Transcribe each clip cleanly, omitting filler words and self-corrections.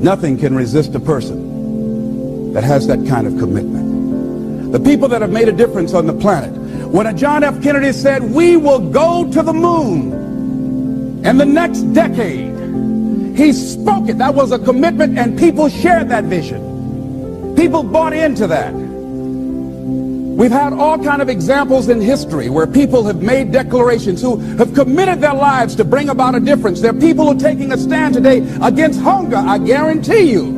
Nothing can resist a person that has that kind of commitment. The people that have made a difference on the planet. When a John F. Kennedy said, we will go to the moon in the next decade, he spoke it. That was a commitment, and people shared that vision. People bought into that. We've had all kind of examples in history where people have made declarations, who have committed their lives to bring about a difference. There are people who are taking a stand today against hunger. I guarantee you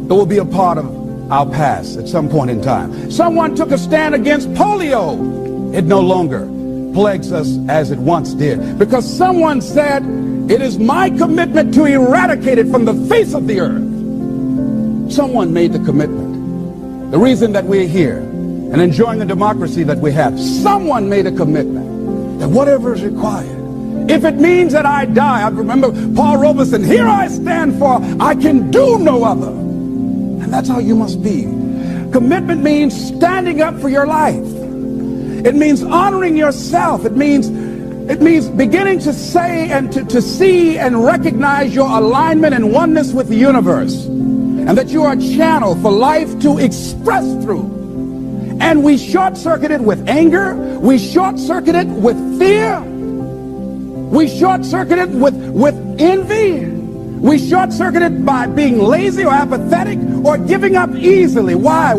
it will be a part of our past at some point in time. Someone took a stand against polio. It no longer plagues us as it once did, because someone said, it is my commitment to eradicate it from the face of the earth. Someone made the commitment. The reason that we're here and enjoying the democracy that we have, someone made a commitment that whatever is required, if it means that I die. I remember Paul Robeson, here I stand, for I can do no other. And that's how you must be. Commitment means standing up for your life. It means honoring yourself. It means beginning to say and to see and recognize your alignment and oneness with the universe, and that you are a channel for life to express through. And we short-circuit it with anger. We short-circuit it with fear. We short-circuit it with envy. We short-circuit it by being lazy or apathetic or giving up easily. Why?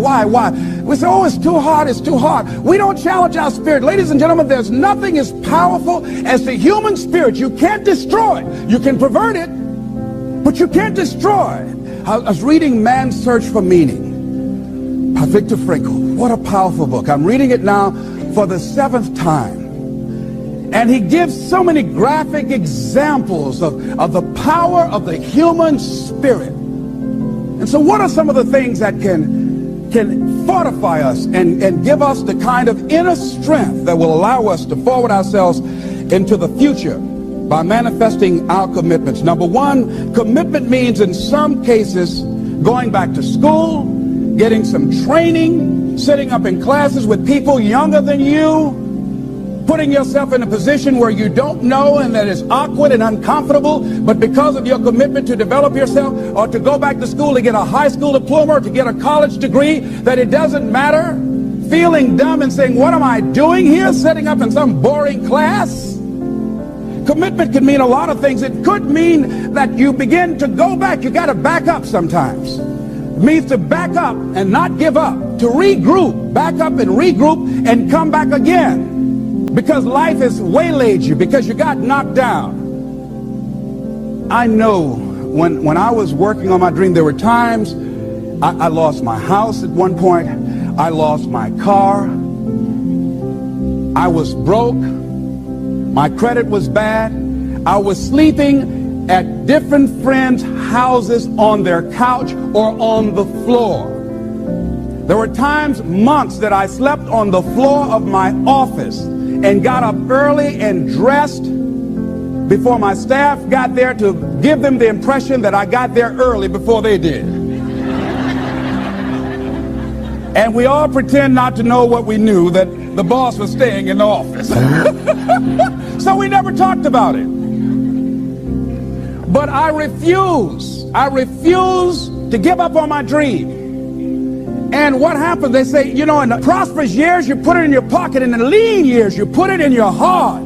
We say, oh, it's too hard, it's too hard. We don't challenge our spirit. Ladies and gentlemen, there's nothing as powerful as the human spirit. You can't destroy it. You can pervert it, but you can't destroy it. I was reading Man's Search for Meaning by Viktor Frankl. What a powerful book. I'm reading it now for the 7th time. And he gives so many graphic examples of the power of the human spirit. And so what are some of the things that can fortify us and give us the kind of inner strength that will allow us to forward ourselves into the future by manifesting our commitments? Number one, commitment means in some cases going back to school, getting some training, sitting up in classes with people younger than you, putting yourself in a position where you don't know and that is awkward and uncomfortable, but because of your commitment to develop yourself, or to go back to school to get a high school diploma or to get a college degree, that it doesn't matter, feeling dumb and saying, what am I doing here, sitting up in some boring class? Commitment can mean a lot of things. It could mean that you begin to go back. You got to back up sometimes. It means to back up and not give up, to regroup, back up and regroup and come back again. Because life has waylaid you, because you got knocked down. I know when I was working on my dream, there were times I lost my house at one point. I lost my car. I was broke. My credit was bad. I was sleeping at different friends' houses on their couch or on the floor. There were times, months, that I slept on the floor of my office and got up early and dressed before my staff got there to give them the impression that I got there early before they did. And we all pretend not to know what we knew, that the boss was staying in the office. So we never talked about it. But I refuse to give up on my dream. And what happens, they say, you know, in the prosperous years, you put it in your pocket. In the lean years, you put it in your heart.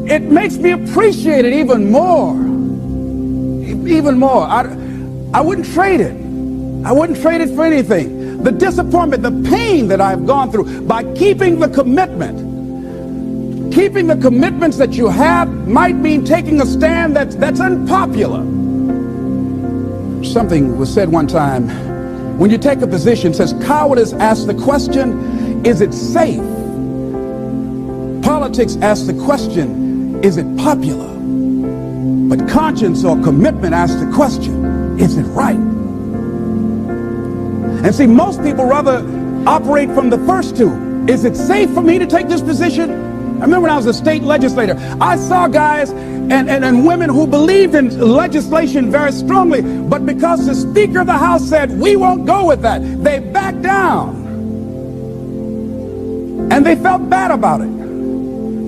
It makes me appreciate it even more. Even more. I wouldn't trade it. I wouldn't trade it for anything. The disappointment, the pain that I've gone through by keeping the commitment. Keeping the commitments that you have might mean taking a stand that's unpopular. Something was said one time. When you take a position, it says cowardice asks the question, is it safe? Politics asks the question, is it popular? But conscience or commitment asks the question, is it right? And see, most people rather operate from the first two. Is it safe for me to take this position? I remember when I was a state legislator, I saw guys and women who believed in legislation very strongly, but because the Speaker of the House said, we won't go with that, they backed down. And they felt bad about it.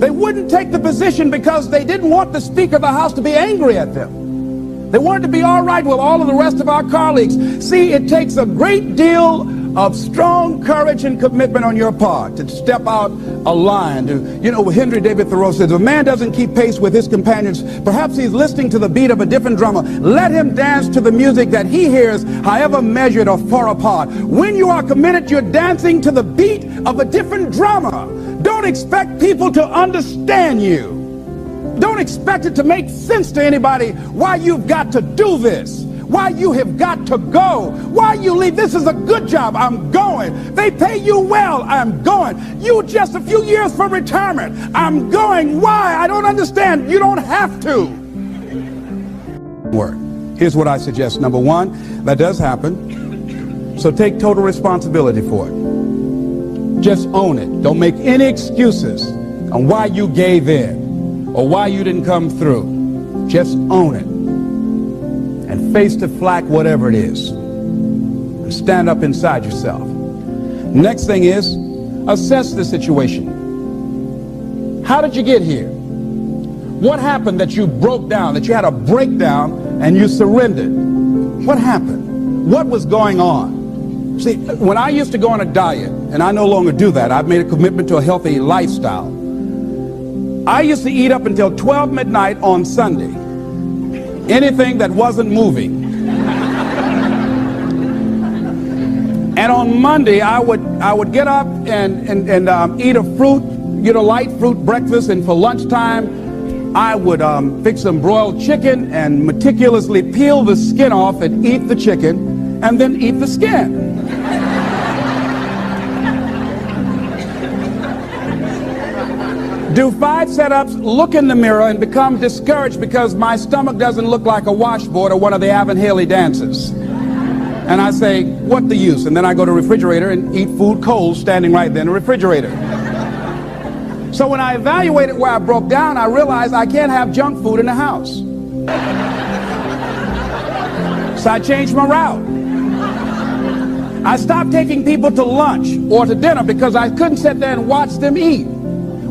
They wouldn't take the position because they didn't want the Speaker of the House to be angry at them. They wanted to be all right with all of the rest of our colleagues. See, it takes a great deal of strong courage and commitment on your part to step out a line. Henry David Thoreau says, if a man doesn't keep pace with his companions, perhaps he's listening to the beat of a different drummer. Let him dance to the music that he hears, however measured or far apart. When you are committed, you're dancing to the beat of a different drummer. Don't expect people to understand you. Don't expect it to make sense to anybody why you've got to do this, why you have got to go, why you leave. This is a good job. I'm going. They pay you well. I'm going. You just a few years from retirement. I'm going. Why? I don't understand. You don't have to. Here's what I suggest. Number one, that does happen. So take total responsibility for it. Just own it. Don't make any excuses on why you gave in or why you didn't come through. Just own it and face the flak, whatever it is, and stand up inside yourself. Next thing is, assess the situation. How did you get here? What happened that you broke down, that you had a breakdown and you surrendered? What happened? What was going on? See, when I used to go on a diet, and I no longer do that, I've made a commitment to a healthy lifestyle. I used to eat up until 12 midnight on Sunday. Anything that wasn't moving. And on Monday, I would get up and eat a fruit, light fruit breakfast, and for lunchtime, I would fix some broiled chicken and meticulously peel the skin off and eat the chicken, and then eat the skin. Do 5 setups, look in the mirror, and become discouraged because my stomach doesn't look like a washboard or one of the Avon Haley dances. And I say, what the use? And then I go to the refrigerator and eat food cold standing right there in the refrigerator. So when I evaluated where I broke down, I realized I can't have junk food in the house. So I changed my route. I stopped taking people to lunch or to dinner because I couldn't sit there and watch them eat.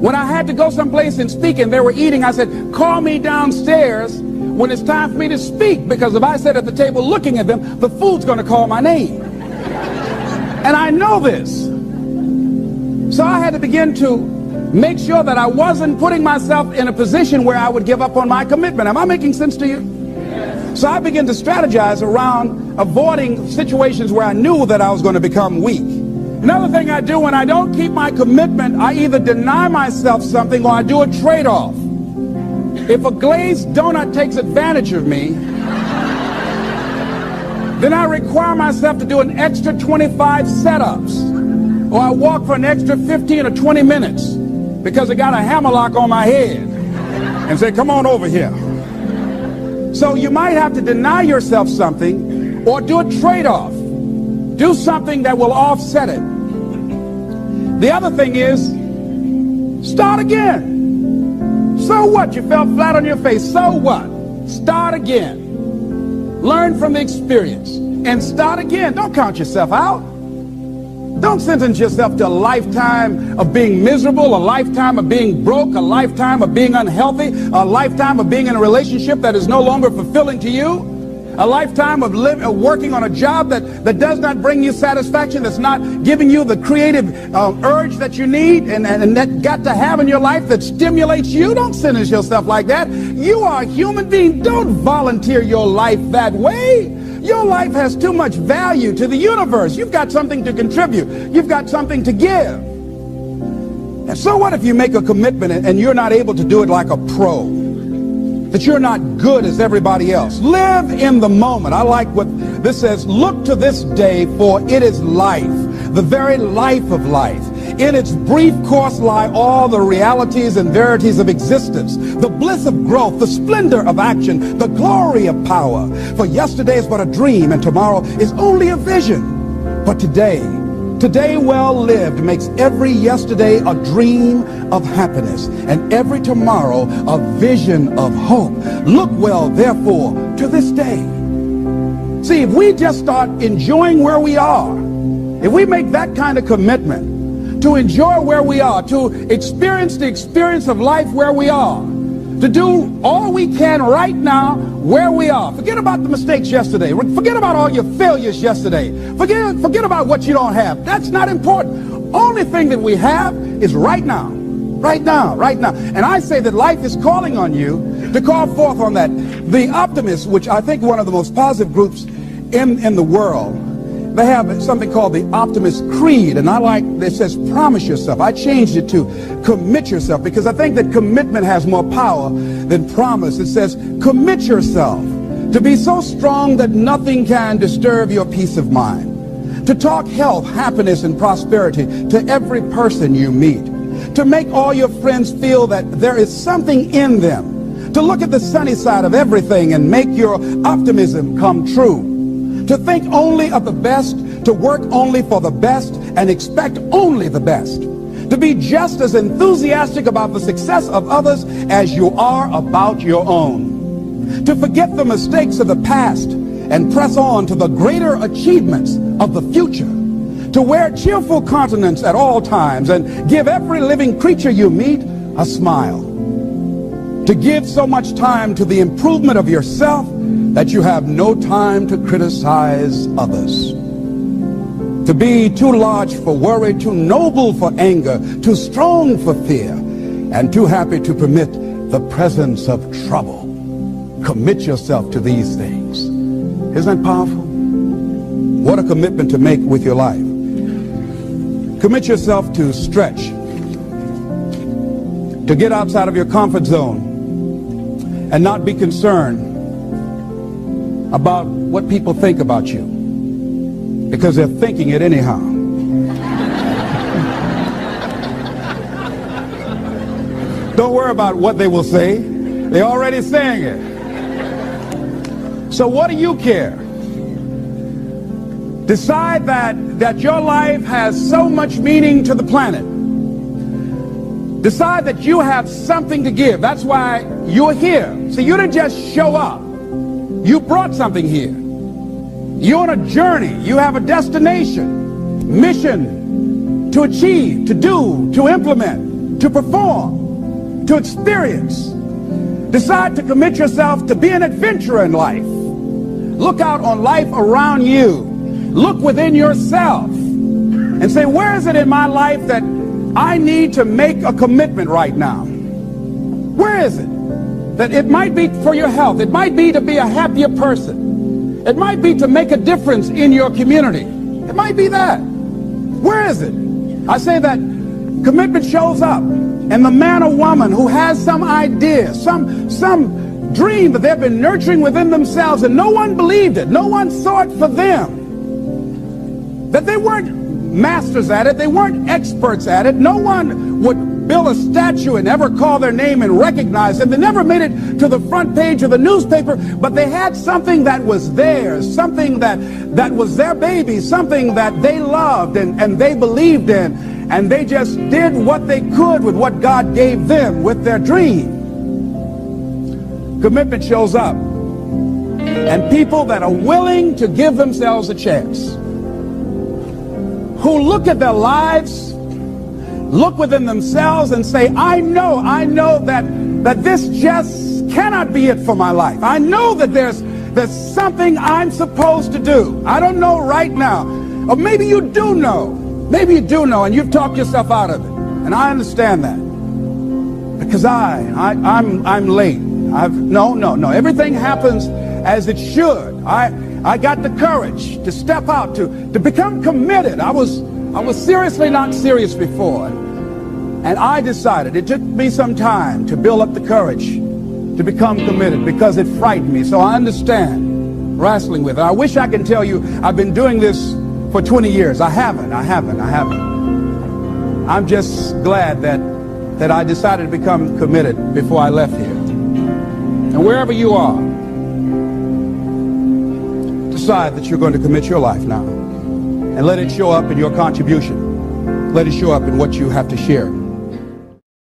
When I had to go someplace and speak and they were eating, I said, call me downstairs when it's time for me to speak, because if I sit at the table looking at them, the food's going to call my name. And I know this. So I had to begin to make sure that I wasn't putting myself in a position where I would give up on my commitment. Am I making sense to you? So I began to strategize around avoiding situations where I knew that I was going to become weak. Another thing I do when I don't keep my commitment, I either deny myself something or I do a trade-off. If a glazed donut takes advantage of me, then I require myself to do an extra 25 setups, or I walk for an extra 15 or 20 minutes because I got a hammerlock on my head and say, come on over here. So you might have to deny yourself something or do a trade-off. Do something that will offset it. The other thing is, start again. So what? You fell flat on your face. So what? Start again. Learn from the experience and start again. Don't count yourself out. Don't sentence yourself to a lifetime of being miserable, a lifetime of being broke, a lifetime of being unhealthy, a lifetime of being in a relationship that is no longer fulfilling to you. A lifetime of working on a job that does not bring you satisfaction, that's not giving you the creative urge that you need and that got to have in your life that stimulates you. Don't sentence yourself like that. You are a human being. Don't volunteer your life that way. Your life has too much value to the universe. You've got something to contribute. You've got something to give. And so what if you make a commitment and you're not able to do it like a pro? That you're not good as everybody else. Live in the moment. I like what this says. Look to this day, for it is life, the very life of life. In its brief course lie all the realities and verities of existence, the bliss of growth, the splendor of action, the glory of power. For yesterday is but a dream, and tomorrow is only a vision. But today well lived makes every yesterday a dream of happiness, and every tomorrow a vision of hope. Look well, therefore, to this day. See, if we just start enjoying where we are, if we make that kind of commitment to enjoy where we are, to experience the experience of life where we are, to do all we can right now where we are. Forget about the mistakes yesterday. Forget about all your failures yesterday. Forget about what you don't have. That's not important. Only thing that we have is right now. Right now, right now. And I say that life is calling on you to call forth on that. The optimists, which I think one of the most positive groups in the world, they have something called the Optimist Creed, and I like, it says promise yourself. I changed it to commit yourself, because I think that commitment has more power than promise. It says commit yourself to be so strong that nothing can disturb your peace of mind, to talk health, happiness, and prosperity to every person you meet, to make all your friends feel that there is something in them, to look at the sunny side of everything and make your optimism come true, to think only of the best, to work only for the best, and expect only the best, to be just as enthusiastic about the success of others as you are about your own, to forget the mistakes of the past and press on to the greater achievements of the future, to wear cheerful countenance at all times and give every living creature you meet a smile, to give so much time to the improvement of yourself that you have no time to criticize others, to be too large for worry, too noble for anger, too strong for fear, and too happy to permit the presence of trouble. Commit yourself to these things. Isn't that powerful? What a commitment to make with your life. Commit yourself to stretch, to get outside of your comfort zone and not be concerned about what people think about you, because they're thinking it anyhow. Don't worry about what they will say. They're already saying it. So what do you care? Decide that your life has so much meaning to the planet. Decide that you have something to give. That's why you're here. So you didn't just show up. You brought something here. You're on a journey. You have a destination, mission to achieve, to do, to implement, to perform, to experience. Decide to commit yourself to be an adventurer in life. Look out on life around you. Look within yourself and say, where is it in my life that I need to make a commitment right now? Where is it? That it might be for your health. It might be to be a happier person. It might be to make a difference in your community. It might be that. Where is it? I say that commitment shows up, and the man or woman who has some idea, some dream that they've been nurturing within themselves, and no one believed it, no one saw it for them, that they weren't masters at it, they weren't experts at it, no one would build a statue and ever call their name and recognize them. They never made it to the front page of the newspaper, but they had something that was theirs, something that was their baby, something that they loved and they believed in, and they just did what they could with what God gave them with their dream. Commitment shows up, and people that are willing to give themselves a chance, who look at their lives, look within themselves and say, I know that this just cannot be it for my life. I know that there's something I'm supposed to do. I don't know right now. Or maybe you do know. Maybe you do know, and you've talked yourself out of it. And I understand that. Because I'm late. No. Everything happens as it should. I got the courage to step out, to become committed. I was seriously not serious before. And I decided, it took me some time to build up the courage to become committed, because it frightened me. So I understand wrestling with it. I wish I could tell you I've been doing this for 20 years. I haven't. I'm just glad that I decided to become committed before I left here. And wherever you are, decide that you're going to commit your life now. And let it show up in your contribution. Let it show up in what you have to share.